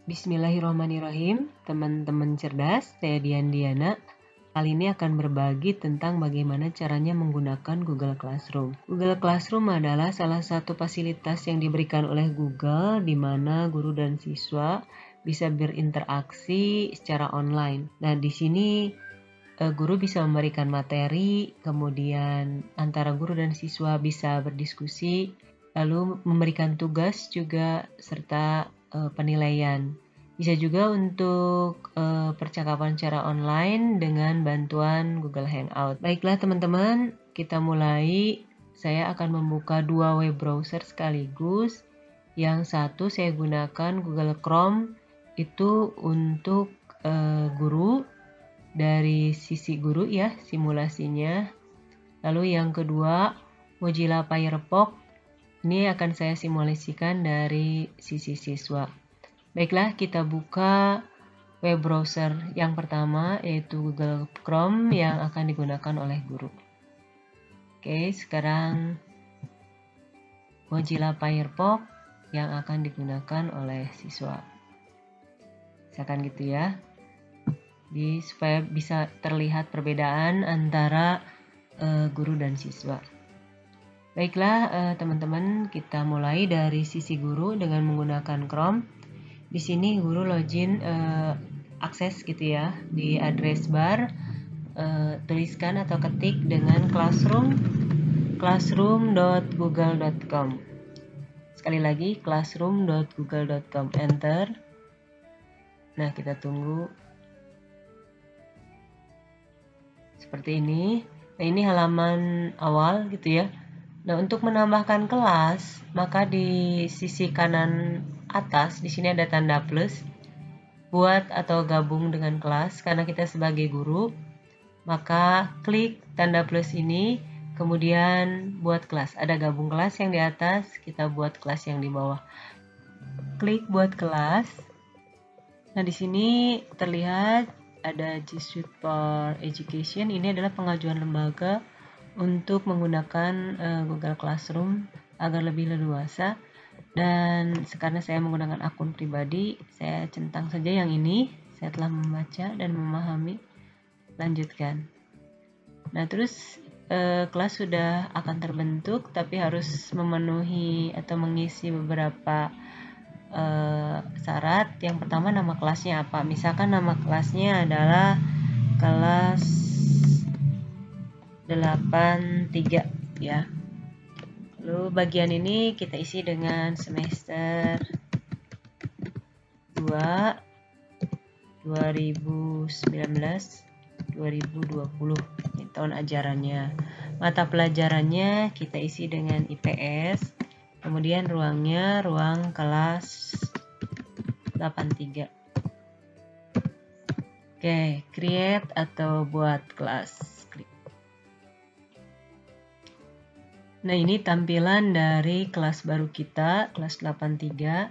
Bismillahirrahmanirrahim, teman-teman cerdas, saya Diana. Kali ini akan berbagi tentang bagaimana caranya menggunakan Google Classroom. Google Classroom adalah salah satu fasilitas yang diberikan oleh Google di mana guru dan siswa bisa berinteraksi secara online. Nah, di sini guru bisa memberikan materi, kemudian antara guru dan siswa bisa berdiskusi, lalu memberikan tugas juga serta penilaian. Bisa juga untuk percakapan secara online dengan bantuan Google Hangout. Baiklah teman-teman, kita mulai. Saya akan membuka dua web browser sekaligus. Yang satu saya gunakan Google Chrome, itu untuk guru, dari sisi guru ya, simulasinya. Lalu yang kedua, Mozilla Firefox. Ini akan saya simulasikan dari sisi siswa. Baiklah, kita buka web browser yang pertama, yaitu Google Chrome yang akan digunakan oleh guru. Oke, sekarang Mozilla Firefox yang akan digunakan oleh siswa. Misalkan gitu ya. Supaya bisa terlihat perbedaan antara guru dan siswa. Baiklah teman-teman, kita mulai dari sisi guru dengan menggunakan Chrome. Di sini guru login akses gitu ya, di address bar tuliskan atau ketik dengan classroom.google.com. Sekali lagi classroom.google.com, enter. Nah, kita tunggu seperti ini. Nah, ini halaman awal gitu ya. Nah, untuk menambahkan kelas, maka di sisi kanan atas di sini ada tanda plus, buat atau gabung dengan kelas. Karena kita sebagai guru, maka klik tanda plus ini, kemudian buat kelas. Ada gabung kelas yang di atas, kita buat kelas yang di bawah. Klik buat kelas. Nah, di sini terlihat ada G Suite for Education. Ini adalah pengajuan lembaga untuk menggunakan Google Classroom agar lebih leluasa. Dan karena saya menggunakan akun pribadi, saya centang saja yang ini. Saya telah membaca dan memahami. Lanjutkan. Nah, terus kelas sudah akan terbentuk, tapi harus memenuhi atau mengisi beberapa syarat. Yang pertama, nama kelasnya apa? Misalkan nama kelasnya adalah kelas 83 ya. Lalu bagian ini kita isi dengan semester 2 2019-2020. Ini tahun ajarannya. Mata pelajarannya kita isi dengan IPS. Kemudian ruangnya ruang kelas 83. Oke, create atau buat kelas. Klik. Nah, ini tampilan dari kelas baru kita, kelas 83.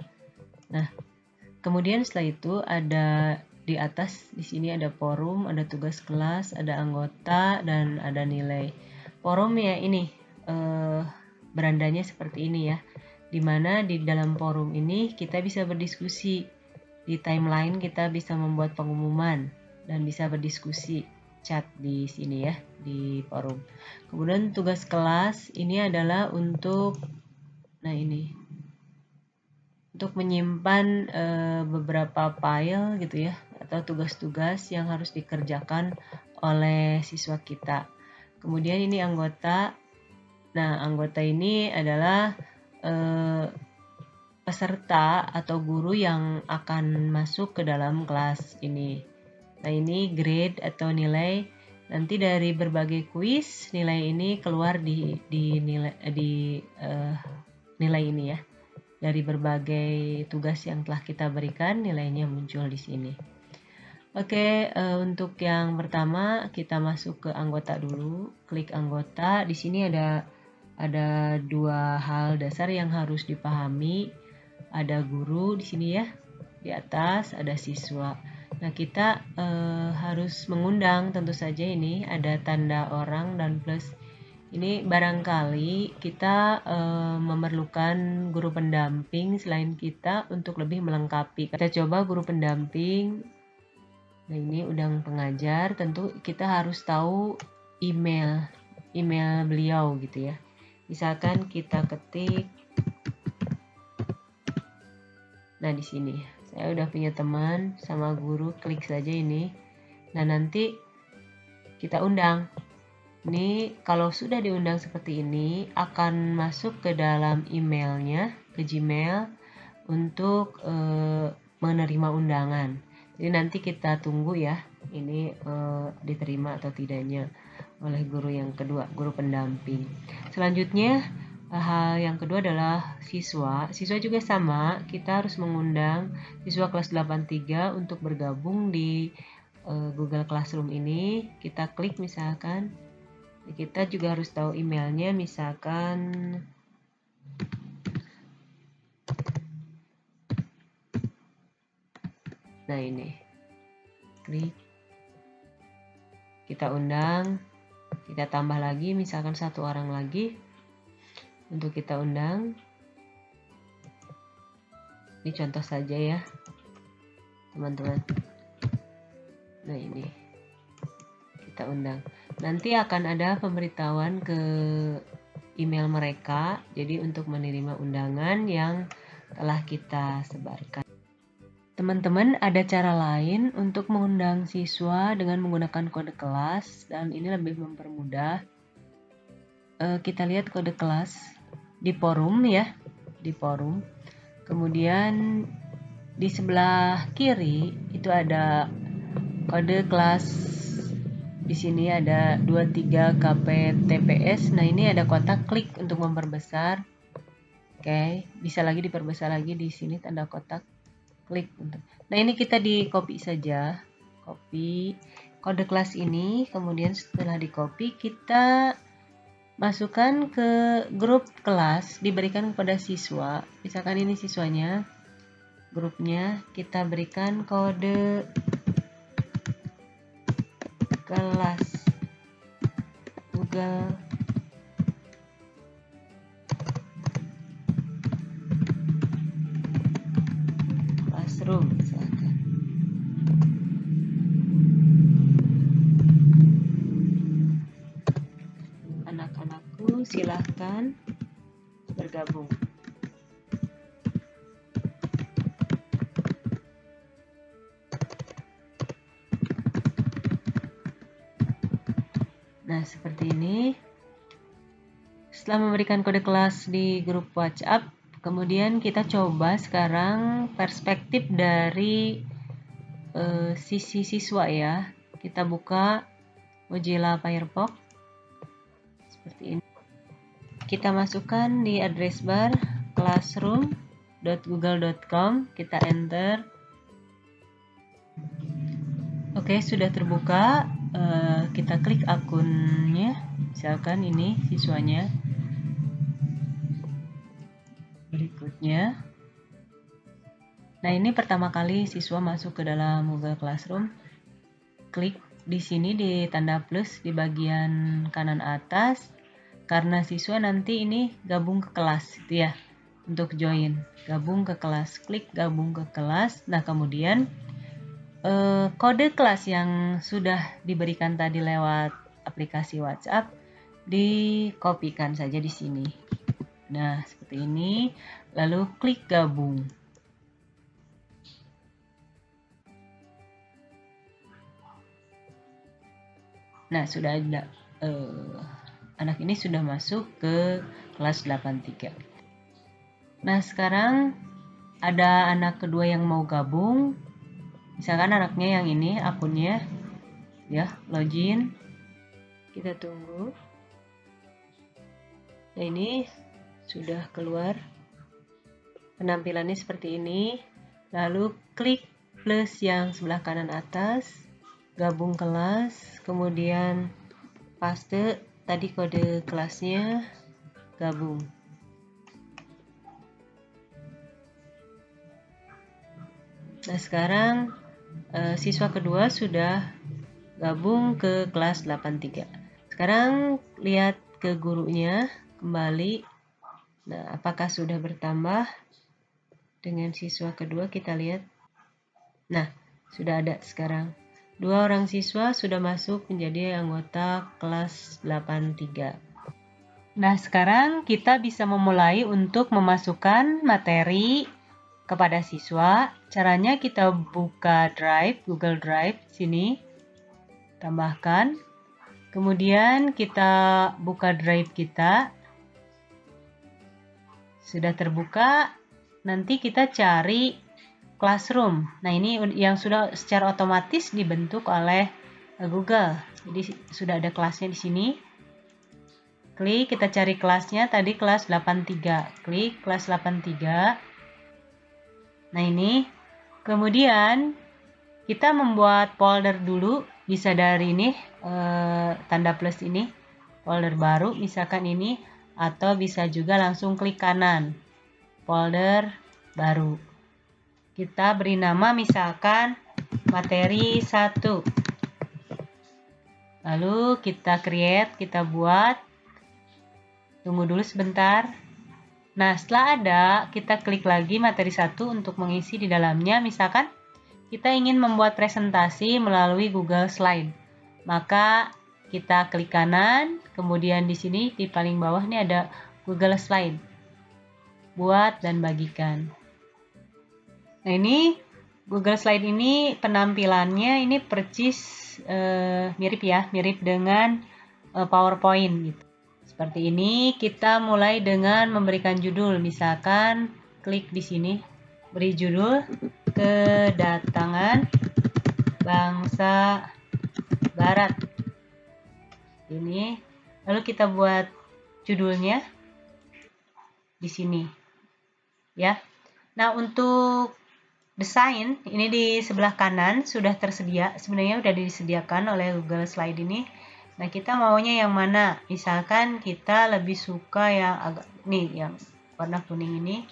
Nah, kemudian setelah itu ada di atas di sini ada forum, ada tugas kelas, ada anggota, dan ada nilai. Forum ya ini berandanya seperti ini ya, dimana di dalam forum ini kita bisa berdiskusi. Di timeline kita bisa membuat pengumuman dan bisa berdiskusi, chat di sini ya, di forum. Kemudian tugas kelas ini adalah untuk untuk menyimpan beberapa file gitu ya, atau tugas-tugas yang harus dikerjakan oleh siswa kita. Kemudian ini anggota. Nah, anggota ini adalah peserta atau guru yang akan masuk ke dalam kelas ini. Nah, ini grade atau nilai. Nanti dari berbagai kuis, nilai ini keluar di nilai ini ya. Dari berbagai tugas yang telah kita berikan, nilainya muncul di sini. Oke, untuk yang pertama kita masuk ke anggota dulu. Klik anggota. Di sini ada dua hal dasar yang harus dipahami. Ada guru di sini ya, di atas ada siswa. Nah, kita harus mengundang, tentu saja ini ada tanda orang dan plus Ini barangkali kita memerlukan guru pendamping selain kita untuk lebih melengkapi. Kita coba guru pendamping. Nah, ini undang pengajar, tentu kita harus tahu email beliau gitu ya. Misalkan kita ketik, nah di sini saya udah punya teman sama guru, klik saja ini. Nah, nanti kita undang. Ini kalau sudah diundang seperti ini akan masuk ke dalam emailnya, ke Gmail untuk menerima undangan. Jadi nanti kita tunggu ya, ini diterima atau tidaknya oleh guru yang kedua, guru pendamping. Selanjutnya hal yang kedua adalah siswa. Siswa juga sama, kita harus mengundang siswa kelas 83 untuk bergabung di Google Classroom ini. Kita klik misalkan. Kita juga harus tahu emailnya, misalkan nah ini, klik, kita undang, kita tambah lagi misalkan 1 orang lagi untuk kita undang. Ini contoh saja ya teman-teman. Nah, ini kita undang. Nanti akan ada pemberitahuan ke email mereka, jadi untuk menerima undangan yang telah kita sebarkan. Teman-teman, ada cara lain untuk mengundang siswa dengan menggunakan kode kelas, dan ini lebih mempermudah. Kita lihat kode kelas di forum ya, di forum. Kemudian di sebelah kiri itu ada kode kelas. Di sini ada 23 KPTPS. Nah, ini ada kotak, klik untuk memperbesar. Oke, bisa lagi diperbesar lagi, di sini tanda kotak, klik untuk. Nah, ini kita di copy saja. Copy kode kelas ini, kemudian setelah di copy kita masukkan ke grup kelas, diberikan kepada siswa. Misalkan ini siswanya, grupnya kita berikan kode kelas Google Classroom misalkan. Anak-anakku silahkan bergabung. Nah, seperti ini. Setelah memberikan kode kelas di grup WhatsApp, kemudian kita coba sekarang perspektif dari sisi siswa ya. Kita buka Mozilla Firefox seperti ini. Kita masukkan di address bar classroom.google.com, kita enter. Oke, sudah terbuka. Kita klik akunnya, misalkan ini siswanya. Berikutnya, nah ini pertama kali siswa masuk ke dalam Google Classroom. Klik di sini di tanda plus di bagian kanan atas, karena siswa nanti ini gabung ke kelas gitu ya, untuk join, gabung ke kelas, klik gabung ke kelas. Nah, kemudian kode kelas yang sudah diberikan tadi lewat aplikasi WhatsApp dikopikan saja di sini. Nah, seperti ini, lalu klik gabung. Nah, sudah ada anak ini sudah masuk ke kelas 83. Nah, sekarang ada anak kedua yang mau gabung. Misalkan anaknya yang ini akunnya ya, login. Kita tunggu. Nah, ini sudah keluar. Penampilannya seperti ini. Lalu klik plus yang sebelah kanan atas, gabung kelas, kemudian paste tadi kode kelasnya, gabung. Nah, sekarang siswa kedua sudah gabung ke kelas 83. Sekarang lihat ke gurunya kembali. Nah, apakah sudah bertambah dengan siswa kedua? Kita lihat. Nah, sudah ada sekarang. 2 orang siswa sudah masuk menjadi anggota kelas 83. Nah, sekarang kita bisa memulai untuk memasukkan materi kepada siswa. Caranya kita buka Drive, Google Drive sini. Tambahkan. Kemudian kita buka Drive kita. Sudah terbuka. Nanti kita cari Classroom. Nah, ini yang sudah secara otomatis dibentuk oleh Google. Jadi sudah ada kelasnya di sini. Klik, kita cari kelasnya, tadi kelas 83. Klik kelas 83. Nah, ini. Kemudian kita membuat folder dulu, bisa dari ini, tanda plus ini, folder baru, misalkan ini, atau bisa juga langsung klik kanan, folder baru. Kita beri nama misalkan materi 1. Lalu kita create, kita buat. Tunggu dulu sebentar. Nah, setelah ada, kita klik lagi materi 1 untuk mengisi di dalamnya. Misalkan kita ingin membuat presentasi melalui Google Slide. Maka kita klik kanan, kemudian di sini di paling bawah ini ada Google Slide. Buat dan bagikan. Nah, ini Google Slide ini penampilannya ini percis mirip dengan PowerPoint gitu. Seperti ini, kita mulai dengan memberikan judul. Misalkan klik di sini, beri judul Kedatangan Bangsa Barat. Ini, lalu kita buat judulnya di sini. Ya. Nah, untuk desain ini di sebelah kanan sudah tersedia, sebenarnya sudah disediakan oleh Google Slide ini. Nah, kita maunya yang mana? Misalkan kita lebih suka yang agak nih, yang warna kuning ini.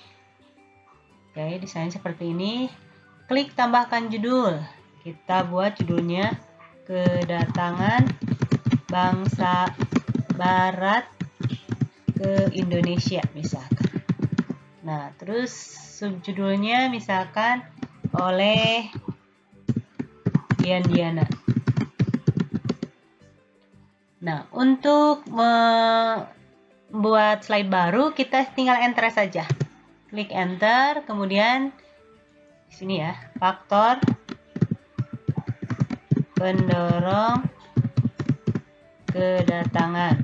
Oke, desain seperti ini. Klik tambahkan judul. Kita buat judulnya Kedatangan Bangsa Barat ke Indonesia misalkan. Nah, terus subjudulnya misalkan oleh Diana. Nah, untuk membuat slide baru, kita tinggal enter saja. Klik enter, kemudian di sini ya, faktor pendorong kedatangan.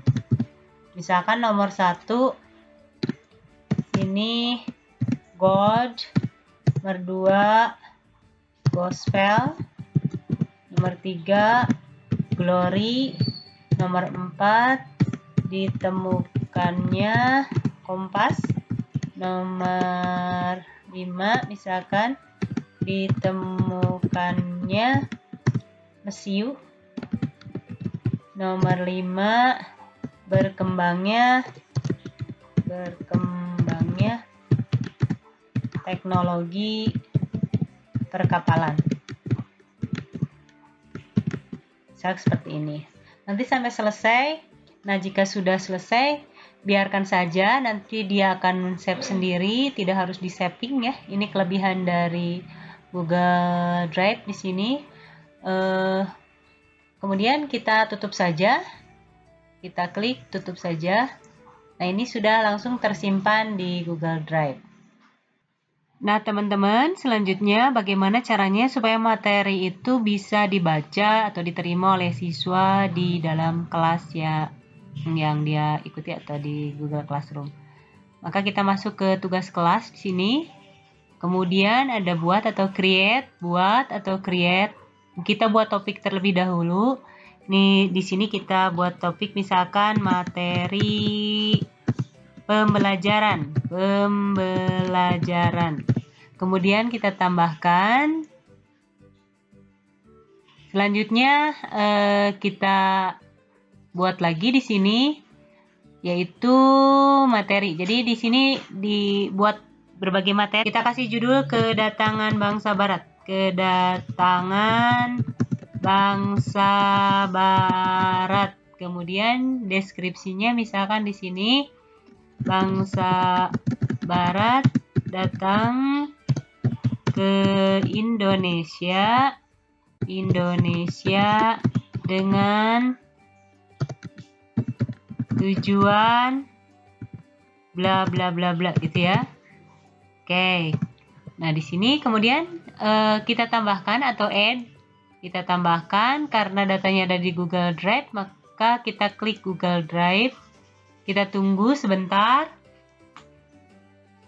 Misalkan nomor 1 ini gold, nomor 2 gospel, nomor 3 glory, nomor 4 ditemukannya kompas, nomor 5 misalkan ditemukannya mesiu, nomor 5 berkembangnya teknologi perkapalan. Misal seperti ini. Nanti sampai selesai. Nah, jika sudah selesai, biarkan saja. Nanti dia akan save sendiri, tidak harus di saving ya. Ini kelebihan dari Google Drive di sini. Kemudian kita tutup saja. Kita klik tutup saja. Nah, ini sudah langsung tersimpan di Google Drive. Nah, teman-teman, selanjutnya bagaimana caranya supaya materi itu bisa dibaca atau diterima oleh siswa di dalam kelas ya yang dia ikuti atau di Google Classroom. Maka kita masuk ke tugas kelas di sini. Kemudian ada buat atau create, Kita buat topik terlebih dahulu. Ini di sini kita buat topik misalkan materi pembelajaran. Kemudian kita tambahkan. Selanjutnya kita buat lagi di sini yaitu materi. Jadi di sini dibuat berbagai materi. Kita kasih judul Kedatangan Bangsa Barat. Kedatangan Bangsa Barat Kemudian deskripsinya misalkan di sini bangsa Barat datang ke Indonesia dengan tujuan bla bla bla bla gitu ya. Oke. Nah, di sini kemudian kita tambahkan atau add. Kita tambahkan karena datanya ada di Google Drive, maka kita klik Google Drive. Kita tunggu sebentar.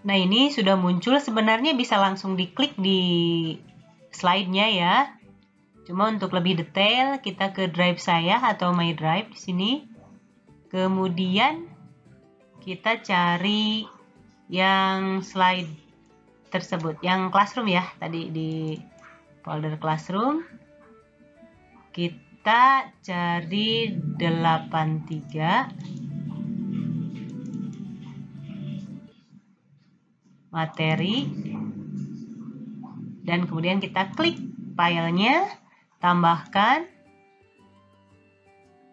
Nah, ini sudah muncul. Sebenarnya bisa langsung diklik di slide-nya ya. Cuma untuk lebih detail, kita ke Drive saya atau My Drive di sini. Kemudian kita cari yang slide tersebut, yang Classroom ya, tadi di folder Classroom. Kita cari 83 materi dan kemudian kita klik filenya, tambahkan.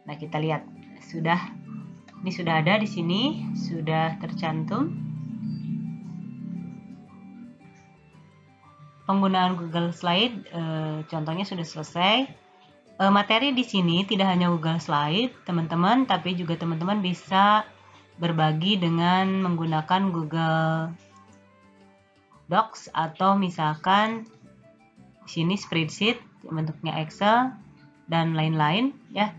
Nah, kita lihat ini sudah ada di sini, sudah tercantum. Penggunaan Google Slide contohnya sudah selesai. Materi di sini tidak hanya Google Slide, teman-teman, tapi juga teman-teman bisa berbagi dengan menggunakan Google Docs atau misalkan di sini spreadsheet bentuknya Excel dan lain-lain ya.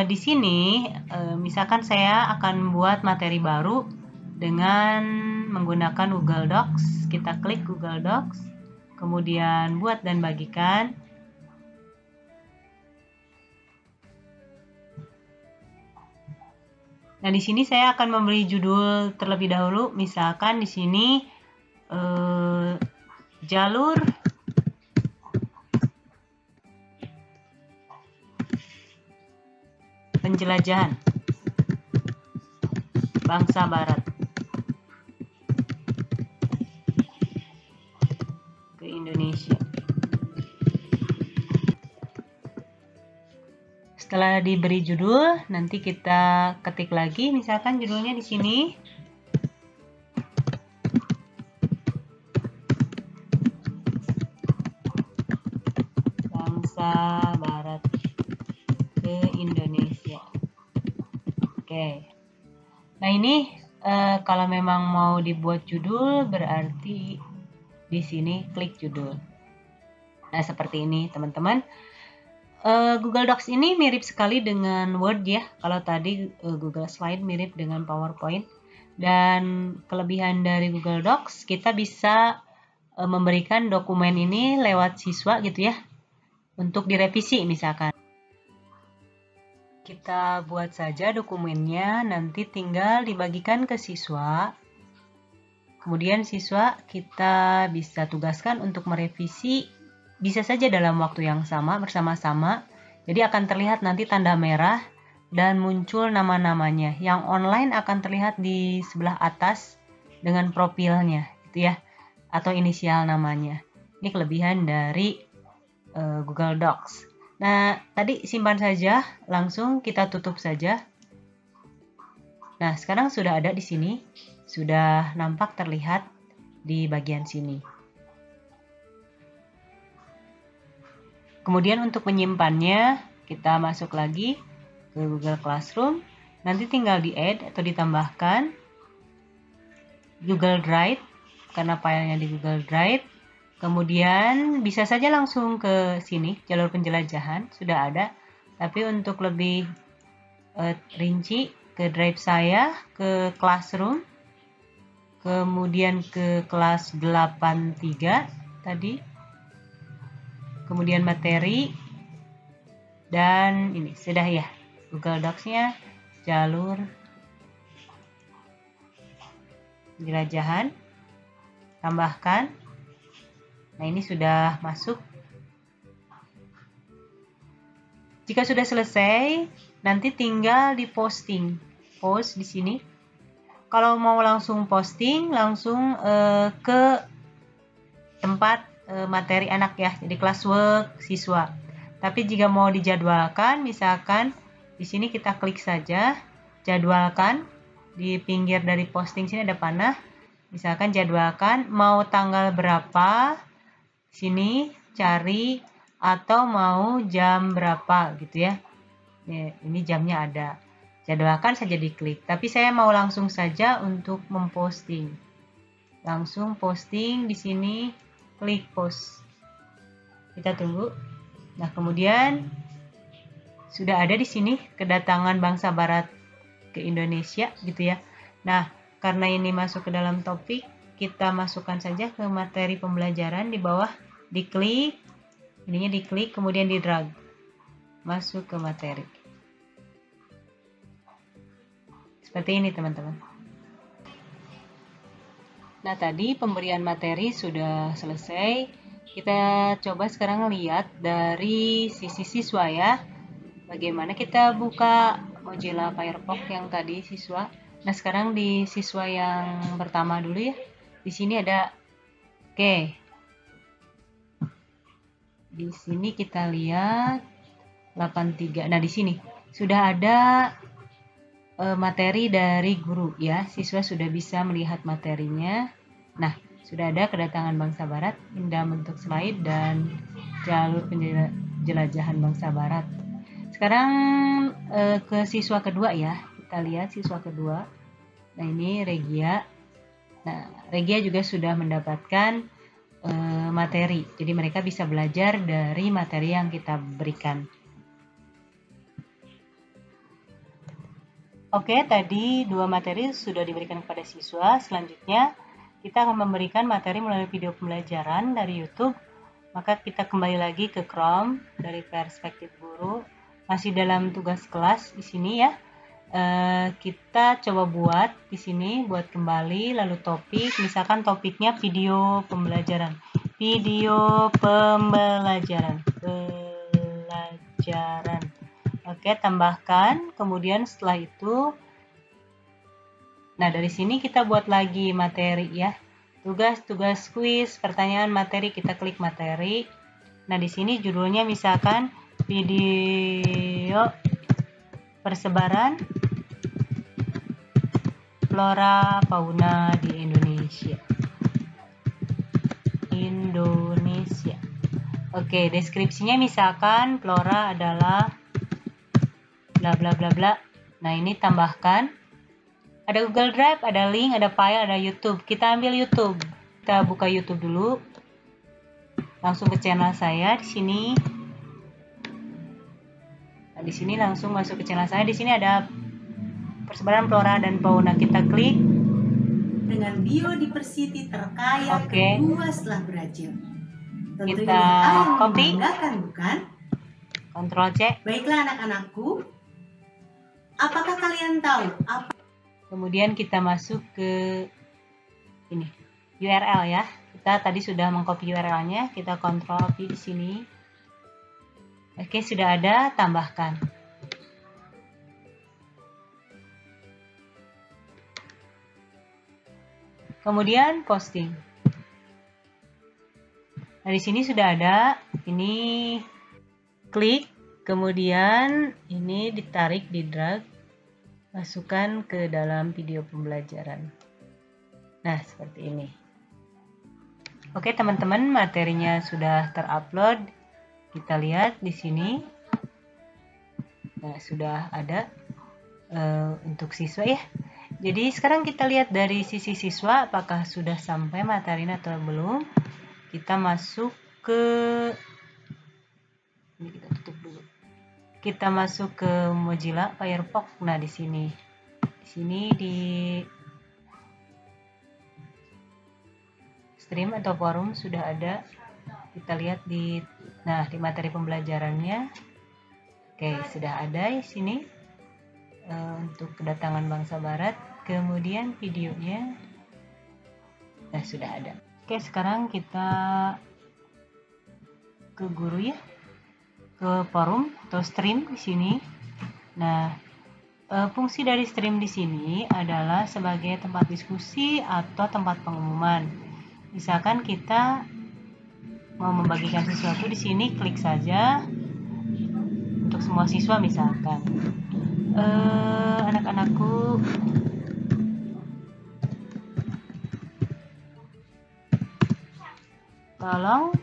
Di sini misalkan saya akan buat materi baru dengan menggunakan Google Docs. Kita klik Google Docs, kemudian buat dan bagikan. Nah, di sini saya akan memberi judul terlebih dahulu. Misalkan di sini jalur penjelajahan bangsa Barat ke Indonesia. Setelah diberi judul, nanti kita ketik lagi, misalkan judulnya di sini. Bangsa Barat ke Indonesia. Oke. Nah, ini kalau memang mau dibuat judul, berarti di sini klik judul. Nah, seperti ini, teman-teman. Google Docs ini mirip sekali dengan Word ya. Kalau tadi Google Slide mirip dengan PowerPoint. Dan kelebihan dari Google Docs, kita bisa memberikan dokumen ini lewat siswa gitu ya. Untuk direvisi misalkan. Kita buat saja dokumennya, nanti tinggal dibagikan ke siswa. Kemudian siswa kita bisa tugaskan untuk merevisi. Bisa saja dalam waktu yang sama bersama-sama. Jadi akan terlihat nanti tanda merah dan muncul nama-namanya. Yang online akan terlihat di sebelah atas dengan profilnya gitu ya, atau inisial namanya. Ini kelebihan dari Google Docs. Nah, tadi simpan saja, langsung kita tutup saja. Nah, sekarang sudah ada di sini, sudah nampak terlihat di bagian sini. Kemudian untuk menyimpannya, kita masuk lagi ke Google Classroom. Nanti tinggal di-add atau ditambahkan Google Drive, karena filenya di Google Drive. Kemudian bisa saja langsung ke sini, jalur penjelajahan, sudah ada. Tapi untuk lebih rinci, ke Drive saya, ke Classroom, kemudian ke kelas 83 tadi. Kemudian materi, dan ini sudah ya Google Docs-nya, jalur penjelajahan, tambahkan. Nah, ini sudah masuk. Jika sudah selesai, nanti tinggal di posting, post di sini. Kalau mau langsung posting, langsung ke tempat materi anak ya, jadi classwork siswa. Tapi jika mau dijadwalkan, misalkan Di sini kita klik saja, jadwalkan. Di pinggir dari posting sini ada panah. Misalkan jadwalkan mau tanggal berapa, sini cari, atau mau jam berapa gitu ya. Ini jamnya ada. Jadwalkan saja diklik. Tapi saya mau langsung saja untuk memposting. Langsung posting di sini, klik post. Kita tunggu. Nah, kemudian sudah ada di sini kedatangan bangsa barat ke Indonesia gitu ya. Nah, karena ini masuk ke dalam topik, kita masukkan saja ke materi pembelajaran di bawah, diklik, ininya diklik, kemudian di drag masuk ke materi. Seperti ini teman-teman. Nah, tadi pemberian materi sudah selesai. Kita coba sekarang lihat dari sisi siswa ya. Bagaimana kita buka Mozilla Firefox yang tadi siswa. Nah, sekarang di siswa yang pertama dulu ya. Di sini ada Di sini kita lihat 83. Nah, di sini sudah ada materi dari guru ya. Siswa sudah bisa melihat materinya. Nah, sudah ada kedatangan bangsa barat, indah bentuk slide dan jalur penjelajahan bangsa barat. Sekarang ke siswa kedua ya. Kita lihat siswa kedua. Nah, ini Regia. Nah, Regia juga sudah mendapatkan materi. Jadi mereka bisa belajar dari materi yang kita berikan. Oke, tadi 2 materi sudah diberikan kepada siswa. Selanjutnya, kita akan memberikan materi melalui video pembelajaran dari YouTube. Maka kita kembali lagi ke Chrome dari perspektif guru. Masih dalam tugas kelas di sini ya. Kita coba buat di sini, buat kembali, lalu topik. Misalkan topiknya video pembelajaran. Video pembelajaran. Oke, tambahkan. Kemudian setelah itu, nah dari sini kita buat lagi materi ya. Tugas kuis, pertanyaan, materi, kita klik materi. Nah, di sini judulnya misalkan video persebaran flora fauna di Indonesia. Oke, deskripsinya misalkan flora adalah bla bla bla bla. Nah, ini tambahkan. Ada Google Drive, ada link, ada file, ada YouTube. Kita ambil YouTube. Kita buka YouTube dulu. Langsung ke channel saya di sini. Nah, di sini langsung masuk ke channel saya. Di sini ada persebaran flora dan fauna. Kita klik dengan biodiversity terkaya kedua setelah Brazil. Tentunya kita copy, bukan? Ctrl C. Baiklah anak-anakku, apakah kalian tahu apa? Kemudian kita masuk ke ini URL ya. Kita tadi sudah mengcopy URL-nya. Kita Ctrl V di sini. Oke, sudah ada, tambahkan. Kemudian posting. Nah, di sini sudah ada. Ini klik, kemudian ini ditarik, di drag, masukkan ke dalam video pembelajaran. Nah, seperti ini. Oke, teman-teman, materinya sudah terupload. Kita lihat di sini. Nah, sudah ada untuk siswa ya. Jadi sekarang kita lihat dari sisi siswa apakah sudah sampai materinya atau belum. Kita masuk ke ini, kita tutup dulu. Kita masuk ke Mozilla Firefox. Nah, di sini di stream atau forum sudah ada. Kita lihat di materi pembelajarannya. Oke, sudah ada di sini untuk kedatangan bangsa barat. Kemudian videonya sudah ada. Oke, sekarang kita ke guru ya, ke forum atau stream di sini. Nah, fungsi dari stream di sini adalah sebagai tempat diskusi atau tempat pengumuman. Misalkan kita mau membagikan sesuatu di sini, klik saja untuk semua siswa misalkan. anak-anakku tolong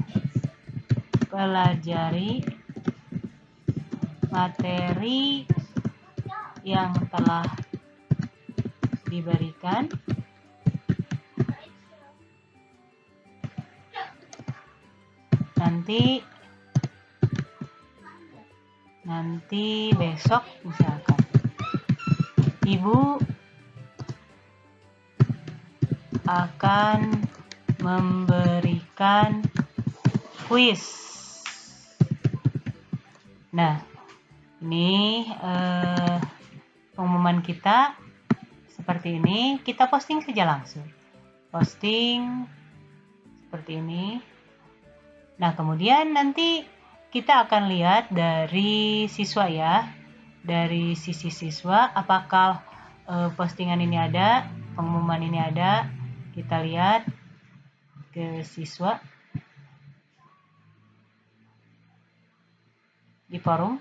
pelajari materi yang telah diberikan nanti besok misalkan Ibu akan memberikan kuis. Nah, ini pengumuman kita seperti ini. Kita posting saja langsung. Posting seperti ini. Nah, kemudian nanti kita akan lihat dari siswa ya. Dari sisi siswa, apakah postingan ini ada, pengumuman ini ada. Kita lihat ke siswa di forum.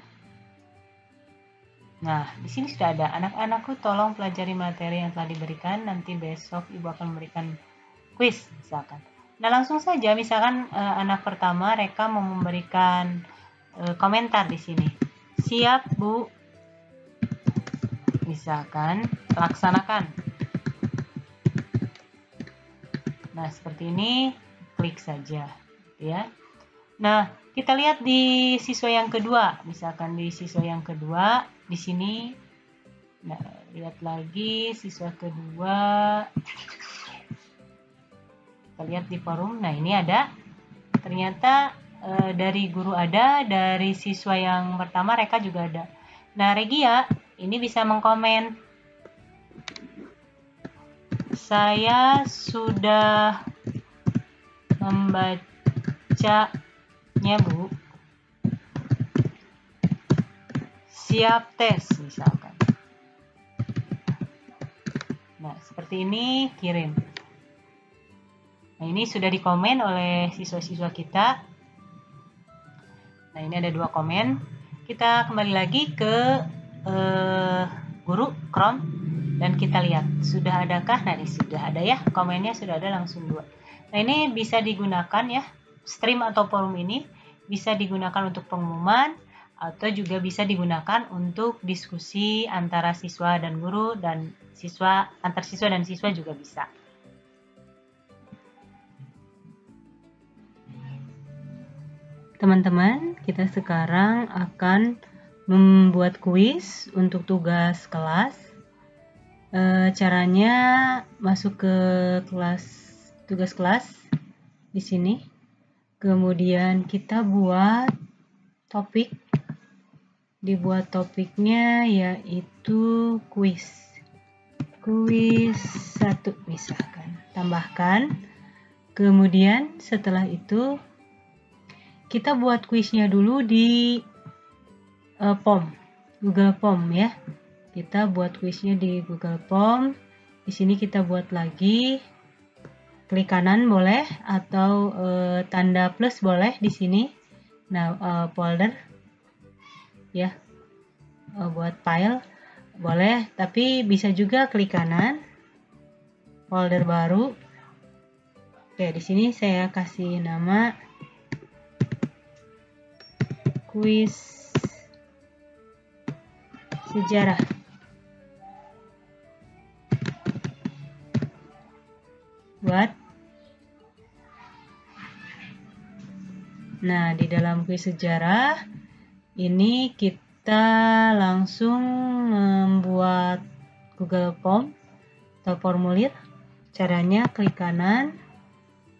Nah, di sini sudah ada. Anak-anakku tolong pelajari materi yang telah diberikan. Nanti besok Ibu akan memberikan kuis misalkan. Nah, langsung saja misalkan anak pertama Reka mau memberikan komentar di sini. Siap, Bu. Misalkan laksanakan. Nah, seperti ini, klik saja ya. Nah, kita lihat di siswa yang kedua. Misalkan di siswa yang kedua di sini. Nah, lihat lagi siswa kedua. Kita lihat di forum. Nah, ini ada. Ternyata dari guru ada, dari siswa yang pertama Reka juga ada. Nah, Regia ini bisa mengkomen. Saya sudah membacanya, Bu. Siap tes misalkan. Nah, seperti ini kirim. Nah, ini sudah dikomen oleh siswa-siswa kita. Nah, ini ada 2 komen. Kita kembali lagi ke guru Chrome dan kita lihat sudah adakah. Nah, ini sudah ada ya, komennya sudah ada langsung 2. Nah, ini bisa digunakan ya, stream atau forum ini bisa digunakan untuk pengumuman atau juga bisa digunakan untuk diskusi antara siswa dan guru dan siswa, antar siswa dan siswa juga bisa. Teman-teman, kita sekarang akan membuat kuis untuk tugas kelas. Caranya masuk ke kelas, tugas kelas di sini. Kemudian kita buat topik. Dibuat topiknya yaitu kuis. Kuis 1 misalkan. Tambahkan. Kemudian setelah itu kita buat kuisnya dulu di Form, Google Form ya. Kita buat kuisnya di Google Form. Di sini kita buat lagi. Klik kanan boleh atau tanda plus boleh di sini. Nah, folder ya. Buat file boleh, tapi bisa juga klik kanan. Folder baru. Oke, di sini saya kasih nama kuis sejarah. Buat. Nah, di dalam kuis sejarah ini kita langsung membuat Google Form atau formulir. Caranya klik kanan.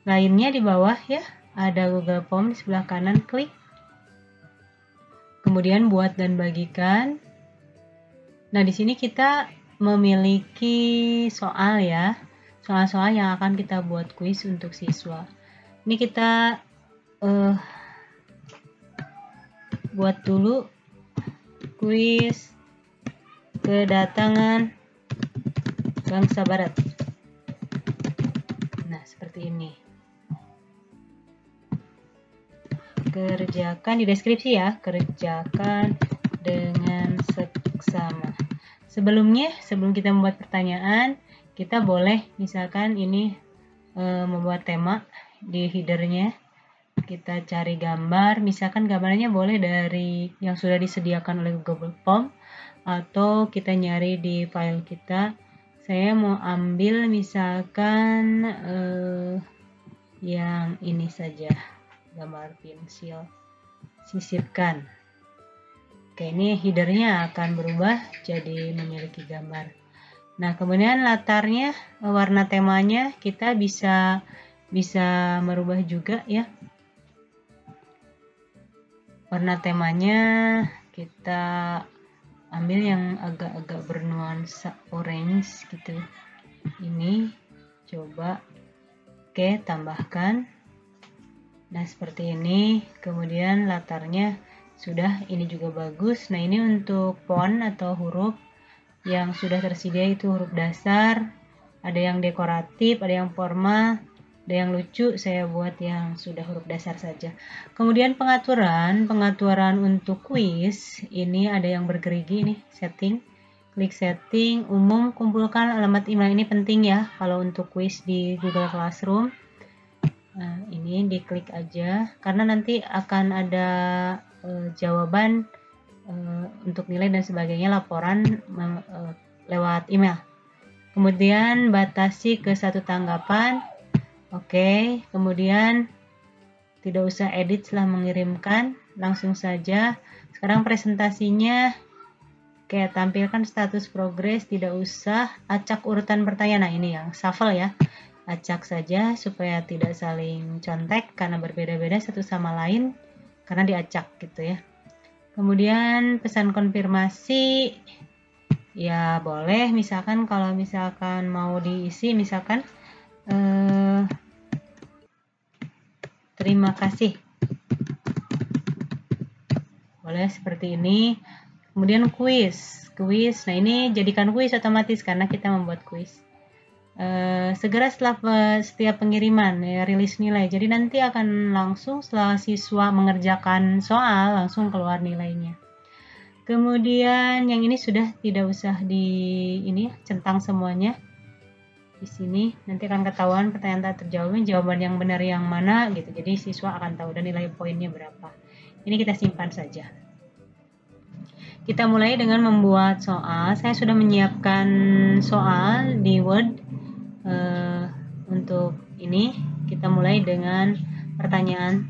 Lainnya di bawah ya, ada Google Form di sebelah kanan, klik. Kemudian buat dan bagikan. Nah, di sini kita memiliki soal ya. Soal-soal yang akan kita buat kuis untuk siswa. Ini kita buat dulu kuis kedatangan bangsa Barat. Nah, seperti ini. Kerjakan di deskripsi ya, kerjakan dengan seksama. Sebelum kita membuat pertanyaan, kita boleh misalkan ini membuat tema di headernya. Kita cari gambar, misalkan gambarnya boleh dari yang sudah disediakan oleh Google Form atau kita nyari di file kita. Saya mau ambil misalkan yang ini saja, gambar pensil, sisipkan. Oke, ini headernya akan berubah jadi memiliki gambar. Nah, kemudian latarnya, warna temanya kita bisa merubah juga ya. Warna temanya kita ambil yang agak-agak bernuansa orange gitu. Ini coba, oke, tambahkan. Nah, seperti ini. Kemudian latarnya sudah, ini juga bagus. Nah, ini untuk font atau huruf yang sudah tersedia itu huruf dasar. Ada yang dekoratif, ada yang formal, ada yang lucu. Saya buat yang sudah huruf dasar saja. Kemudian pengaturan untuk quiz. Ini ada yang bergerigi nih, setting. Klik setting, umum, kumpulkan alamat email. Ini penting ya kalau untuk quiz di Google Classroom. Nah, ini diklik aja karena nanti akan ada jawaban untuk nilai dan sebagainya, laporan lewat email. Kemudian batasi ke 1 tanggapan. Oke, kemudian tidak usah edit setelah mengirimkan, langsung saja. Sekarang presentasinya, oke, tampilkan status progres, tidak usah acak urutan pertanyaan. Nah, ini yang shuffle ya. Acak saja supaya tidak saling contek karena berbeda-beda satu sama lain karena diacak gitu ya. Kemudian pesan konfirmasi ya boleh, misalkan kalau misalkan mau diisi misalkan terima kasih, boleh seperti ini. Kemudian kuis, nah ini jadikan kuis otomatis karena kita membuat kuis. Segera setelah setiap pengiriman ya, rilis nilai, jadi nanti akan langsung setelah siswa mengerjakan soal langsung keluar nilainya. Kemudian yang ini sudah tidak usah centang semuanya di sini, nanti akan ketahuan pertanyaan tak terjawabnya, jawaban yang benar yang mana gitu, jadi siswa akan tahu dan nilai poinnya berapa. Ini kita simpan saja. Kita mulai dengan membuat soal. Saya sudah menyiapkan soal di Word. Untuk ini kita mulai dengan pertanyaan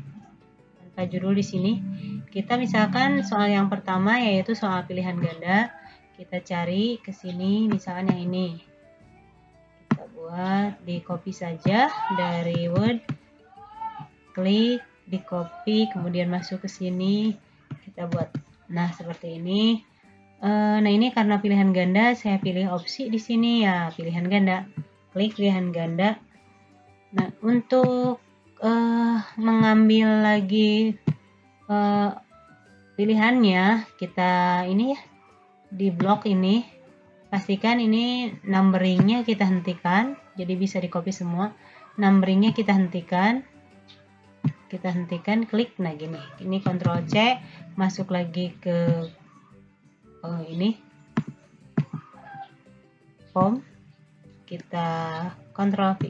tanpa judul di sini. Kita misalkan soal yang pertama yaitu soal pilihan ganda. Kita cari ke sini misalkan yang ini. Kita buat, di copy saja dari Word. Klik, di copy, kemudian masuk ke sini. Kita buat. Nah, seperti ini. Nah, ini karena pilihan ganda, saya pilih opsi di sini ya, pilihan ganda. Klik pilihan ganda. Nah, untuk mengambil lagi pilihannya, kita ini ya, di blok ini, pastikan ini numberingnya kita hentikan, jadi bisa di copy semua. Numberingnya kita hentikan, klik. Nah, gini, ini Ctrl C, masuk lagi ke ini form, kita Ctrl V.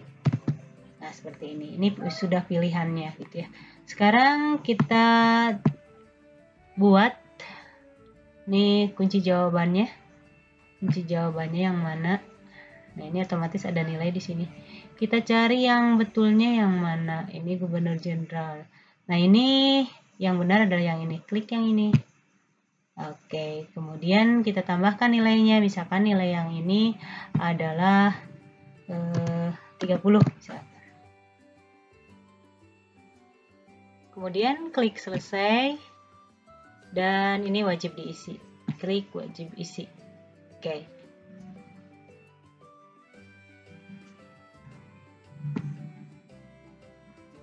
Nah, seperti ini. Ini sudah pilihannya gitu ya. Sekarang kita buat ini kunci jawabannya. Kunci jawabannya yang mana? Nah, ini otomatis ada nilai di sini. Kita cari yang betulnya yang mana? Ini Gubernur Jenderal. Nah, ini yang benar adalah yang ini. Klik yang ini. Oke, kemudian kita tambahkan nilainya. Misalkan nilai yang ini adalah 30 misalkan. Kemudian klik selesai dan ini wajib diisi. Klik wajib isi. Oke.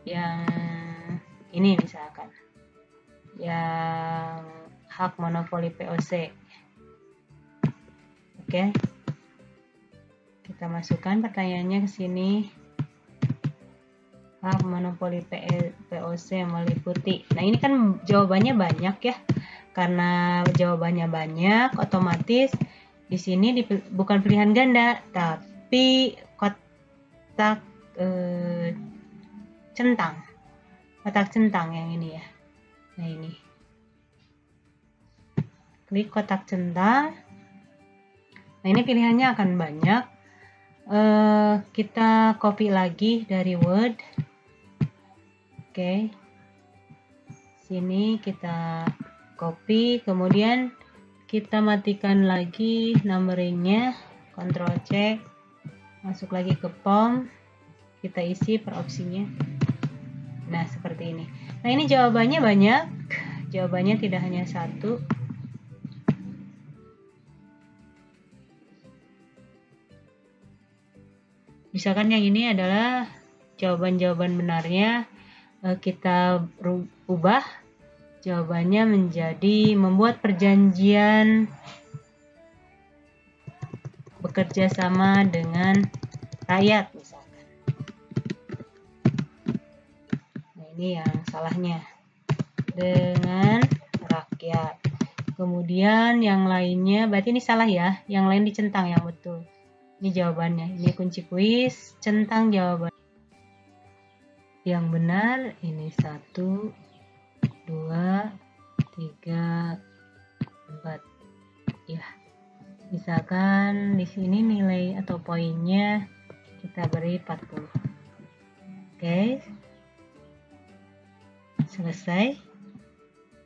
Yang ini misalkan. Yang hak monopoli POC. Oke. Kita masukkan pertanyaannya ke sini. Hak monopoli POC meliputi. Nah, ini kan jawabannya banyak ya. karena jawabannya banyak, otomatis di sini bukan pilihan ganda, tapi kotak centang. Kotak centang yang ini ya. Nah, ini. Klik kotak centang. Nah, ini pilihannya akan banyak. Kita copy lagi dari Word. Oke. Sini kita copy, kemudian kita matikan lagi numberingnya, Ctrl C, masuk lagi ke POM, kita isi per opsinya. Nah, seperti ini. Nah, ini jawabannya banyak, jawabannya tidak hanya satu. Misalkan yang ini adalah jawaban-jawaban benarnya, kita ubah jawabannya menjadi membuat perjanjian bekerja sama dengan rakyat misalkan. Nah, ini yang salahnya, dengan rakyat. Kemudian yang lainnya, berarti ini salah ya, yang lain dicentang yang betul. Ini jawabannya, ini kunci kuis, centang jawaban. Yang benar ini 1, 2, 3, 4. Ya. Misalkan di sini nilai atau poinnya kita beri 40. Oke. Selesai.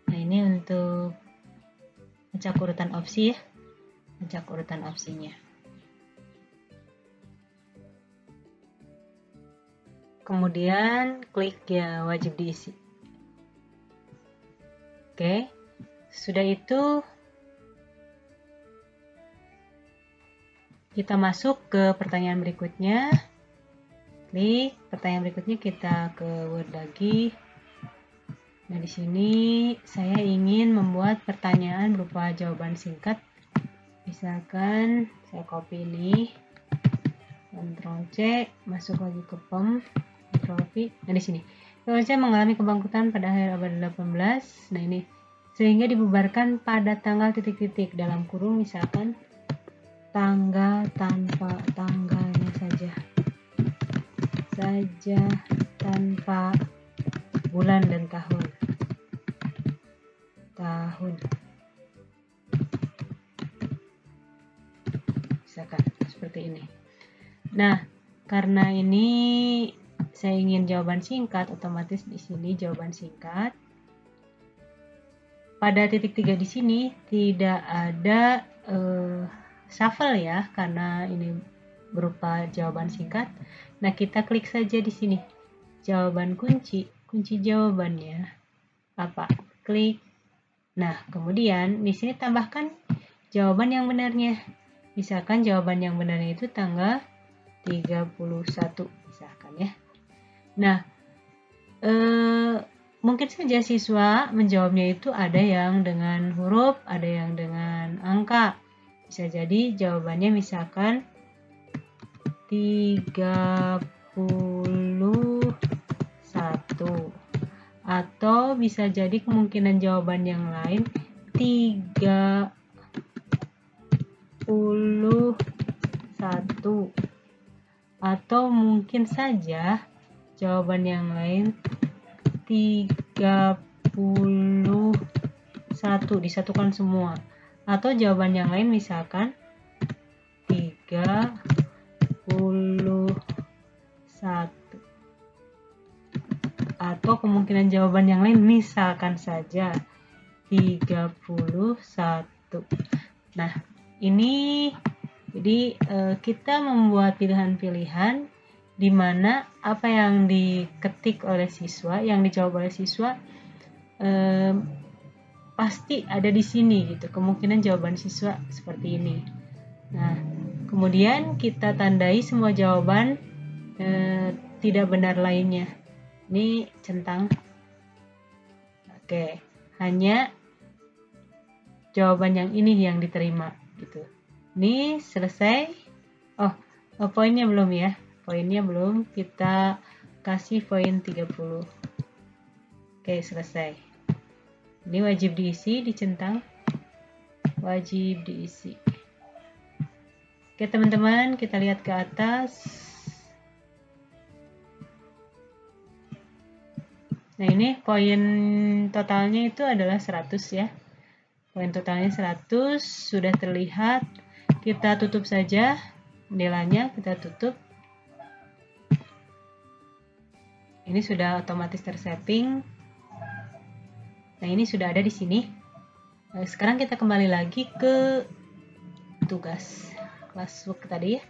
Nah, ini untuk acak urutan opsi ya. Acak urutan opsinya. Kemudian klik ya wajib diisi. Oke. Sudah itu kita masuk ke pertanyaan berikutnya. Klik pertanyaan berikutnya, kita ke Word lagi. Nah, di sini saya ingin membuat pertanyaan berupa jawaban singkat. Misalkan saya copy ini, Ctrl C, masuk lagi ke POM, Ctrl V. Nah, di sini Indonesia mengalami kebangkitan pada akhir abad 18. Nah, ini sehingga dibubarkan pada tanggal titik-titik, dalam kurung misalkan tanggal tanpa tanggalnya saja tanpa bulan dan tahun. Misalkan seperti ini. Nah, karena ini saya ingin jawaban singkat, otomatis di sini jawaban singkat. Pada titik 3 di sini tidak ada shuffle ya, karena ini berupa jawaban singkat. Nah, kita klik saja di sini jawaban kunci jawabannya apa? Klik. Nah, kemudian di sini tambahkan jawaban yang benarnya. Misalkan jawaban yang benarnya itu tanggal 31 misalkan ya. Nah, mungkin saja siswa menjawabnya itu ada yang dengan huruf, ada yang dengan angka. Bisa jadi jawabannya misalkan 31, atau bisa jadi kemungkinan jawaban yang lain 31, atau mungkin saja jawaban yang lain 31, disatukan semua, atau jawaban yang lain misalkan 31, atau kemungkinan jawaban yang lain misalkan saja 31. Nah, ini jadi kita membuat pilihan-pilihan di mana apa yang diketik oleh siswa, yang dijawab oleh siswa pasti ada di sini gitu. Kemungkinan jawaban siswa seperti ini. Nah, kemudian kita tandai semua jawaban tidak benar lainnya. Ini centang. Oke, hanya jawaban yang ini yang diterima gitu. Ini selesai. Oh, poinnya belum ya. Poinnya belum, kita kasih poin 30. Oke, selesai. Ini wajib diisi, dicentang. Wajib diisi. Oke teman-teman, kita lihat ke atas. Nah ini poin totalnya itu adalah 100 ya. Poin totalnya 100, sudah terlihat. Kita tutup saja jendelanya, kita tutup. Ini sudah otomatis tersetting. Nah ini sudah ada di sini. Sekarang kita kembali lagi ke tugas classwork tadi ya.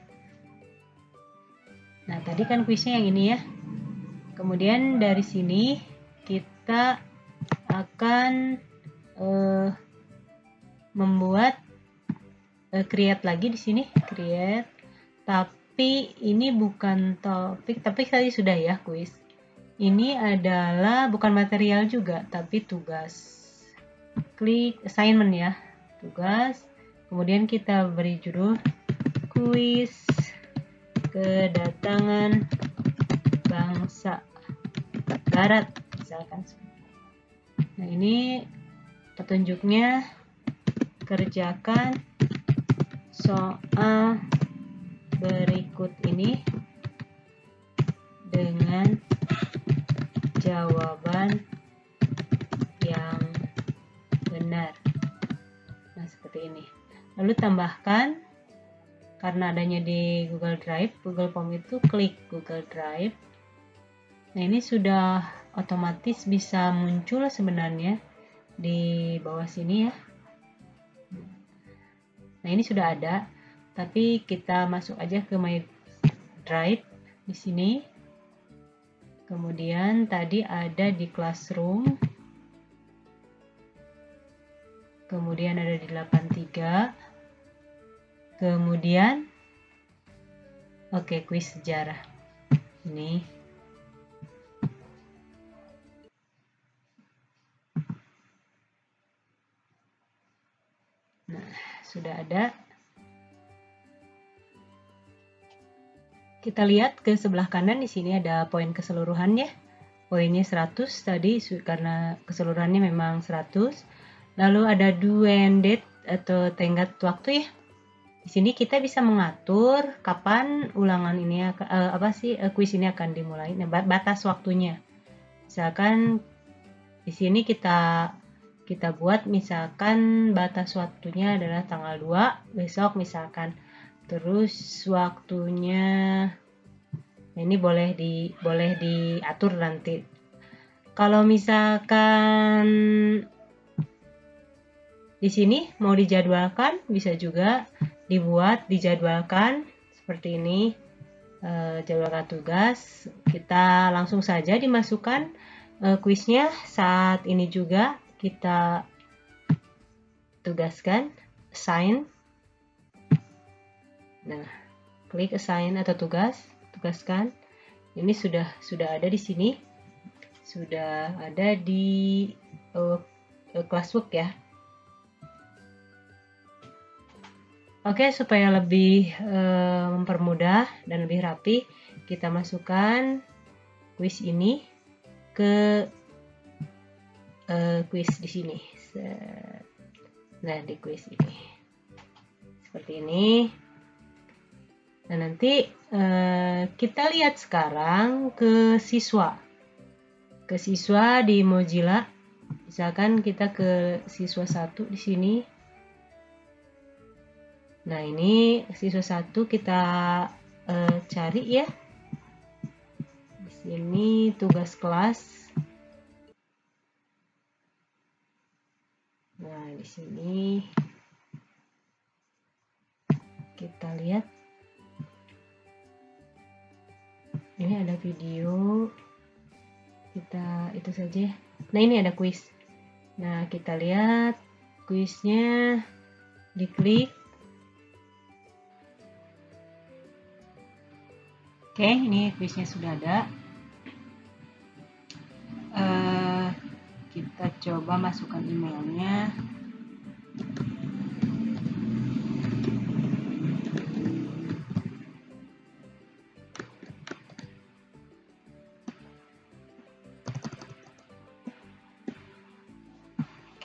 Nah tadi kan kuisnya yang ini ya. Kemudian dari sini kita akan membuat create lagi di sini, create. Tapi ini bukan topik, tapi tadi sudah ya kuis. Ini adalah bukan material juga, tapi tugas. Klik assignment ya, tugas. Kemudian kita beri judul kuis kedatangan bangsa Barat, misalkan. Nah ini petunjuknya, kerjakan soal berikut ini dengan jawaban yang benar. Nah seperti ini. Lalu tambahkan, karena adanya di Google Drive, Google Form itu klik Google Drive. Nah ini sudah otomatis bisa muncul sebenarnya di bawah sini ya. Nah ini sudah ada, tapi kita masuk aja ke My Drive di sini. Kemudian tadi ada di Classroom. Kemudian ada di 83. Kemudian kuis sejarah. Ini. Nah, sudah ada. Kita lihat ke sebelah kanan di sini ada poin keseluruhannya. Poinnya 100 tadi karena keseluruhannya memang 100. Lalu ada due and date atau tenggat waktu ya. Di sini kita bisa mengatur kapan ulangan ini kuis ini akan dimulai. Nah, batas waktunya. Misalkan di sini kita buat misalkan batas waktunya adalah tanggal 2 besok misalkan. Terus waktunya ini boleh diatur nanti. Kalau misalkan di sini mau dijadwalkan, bisa juga dibuat dijadwalkan seperti ini. Jadwalkan tugas, kita langsung saja dimasukkan kuisnya. Saat ini juga kita tugaskan assign. Nah, klik assign atau tugaskan. Ini sudah ada di sini. Sudah ada di classwork ya. Oke, supaya lebih mempermudah dan lebih rapi, kita masukkan kuis ini ke kuis di sini. Nah, di kuis ini. Seperti ini. Nah, nanti kita lihat sekarang ke siswa. Ke siswa di Mozilla. Misalkan kita ke siswa 1 di sini. Nah, ini siswa 1 kita cari ya. Di sini tugas kelas. Nah, di sini kita lihat. Ini ada video, kita itu saja. Nah ini ada kuis. Nah kita lihat kuisnya, diklik. Oke, ini kuisnya sudah ada. Kita coba masukkan emailnya.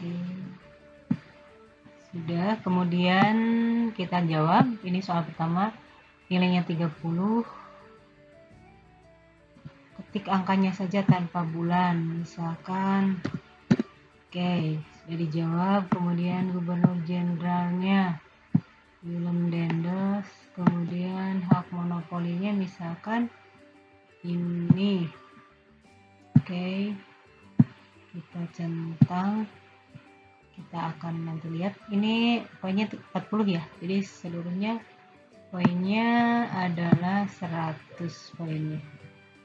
Oke. Sudah, kemudian kita jawab. Ini soal pertama, nilainya 30. Ketik angkanya saja tanpa bulan, misalkan. Oke, sudah dijawab. Kemudian gubernur jenderalnya Willem Daendels. Kemudian hak monopolinya misalkan ini. Oke, kita centang. Kita akan nanti lihat. Ini poinnya 40 ya. Jadi seluruhnya poinnya adalah 100 poinnya.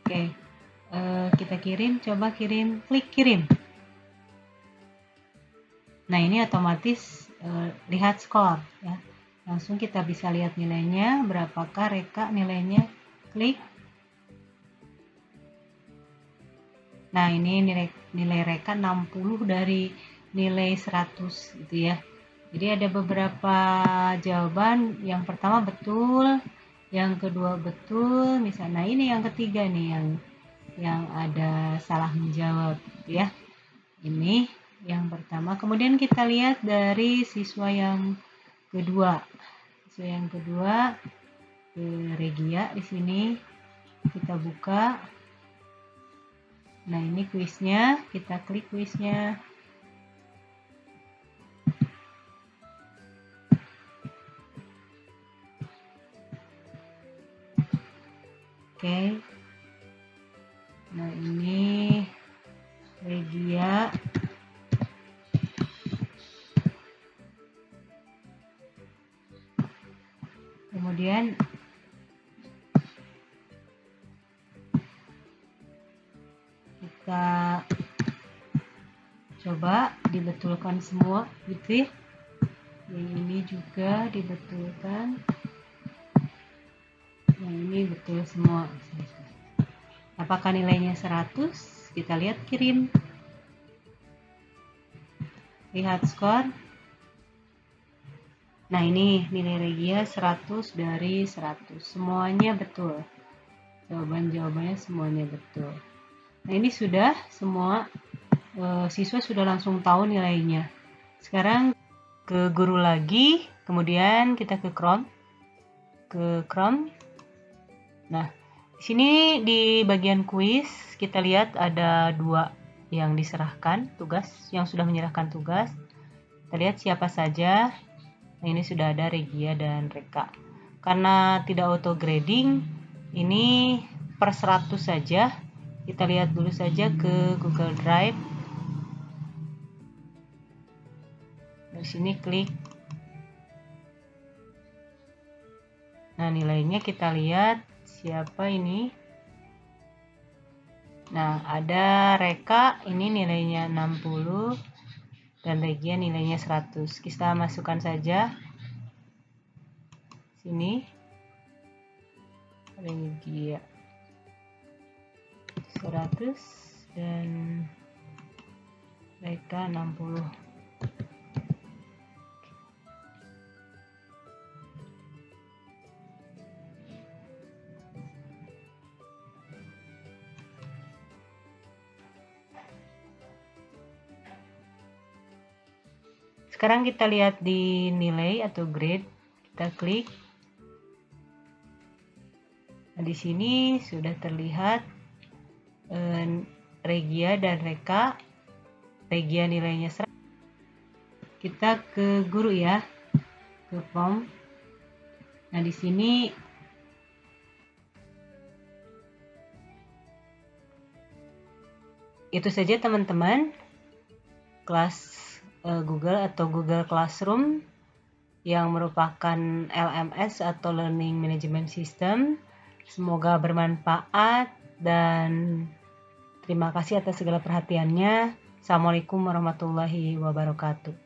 Oke, kita kirim. Coba kirim. Klik kirim. Nah, ini otomatis lihat skor ya. Langsung kita bisa lihat nilainya, berapakah Reka nilainya. Klik. Nah, ini nilai Reka 60 dari nilai 100 gitu ya. Jadi ada beberapa jawaban. Yang pertama betul, yang kedua betul, misalnya. Nah, ini yang ketiga nih yang ada salah menjawab ya. Ini yang pertama. Kemudian kita lihat dari siswa yang kedua. Siswa yang kedua, Regia di sini. Kita buka. Nah, ini kuisnya. Kita klik kuisnya. Oke. Nah, ini Regia. Kemudian kita coba dibetulkan semua gitu ya. Yang ini juga dibetulkan. Yang ini betul semua. Apakah nilainya 100? Kita lihat kirim. Lihat skor. Nah, ini nilai Regia 100 dari 100. Semuanya betul. Jawabannya semuanya betul. Nah, ini sudah semua siswa sudah langsung tahu nilainya. Sekarang ke guru lagi, kemudian kita ke Chrome. Nah, di sini di bagian kuis kita lihat ada 2 yang diserahkan tugas, yang sudah menyerahkan tugas. Kita lihat siapa saja. Nah, ini sudah ada Regia dan Reka. Karena tidak auto grading, ini per 100 saja. Kita lihat dulu saja ke Google Drive. Di sini klik. Nah, nilainya kita lihat siapa ini. Nah, ada Reka, ini nilainya 60. Dan Regia nilainya 100. Kita masukkan saja. Sini. Regia 100 dan Reka 60. Sekarang kita lihat di nilai atau grade, kita klik. Nah, di sini sudah terlihat Regia dan Reka. Regia nilainya 100. Kita ke guru ya, ke form. Nah, di sini itu saja teman-teman. Kelas Google atau Google Classroom yang merupakan LMS atau Learning Management System. Semoga bermanfaat dan terima kasih atas segala perhatiannya. Assalamualaikum warahmatullahi wabarakatuh.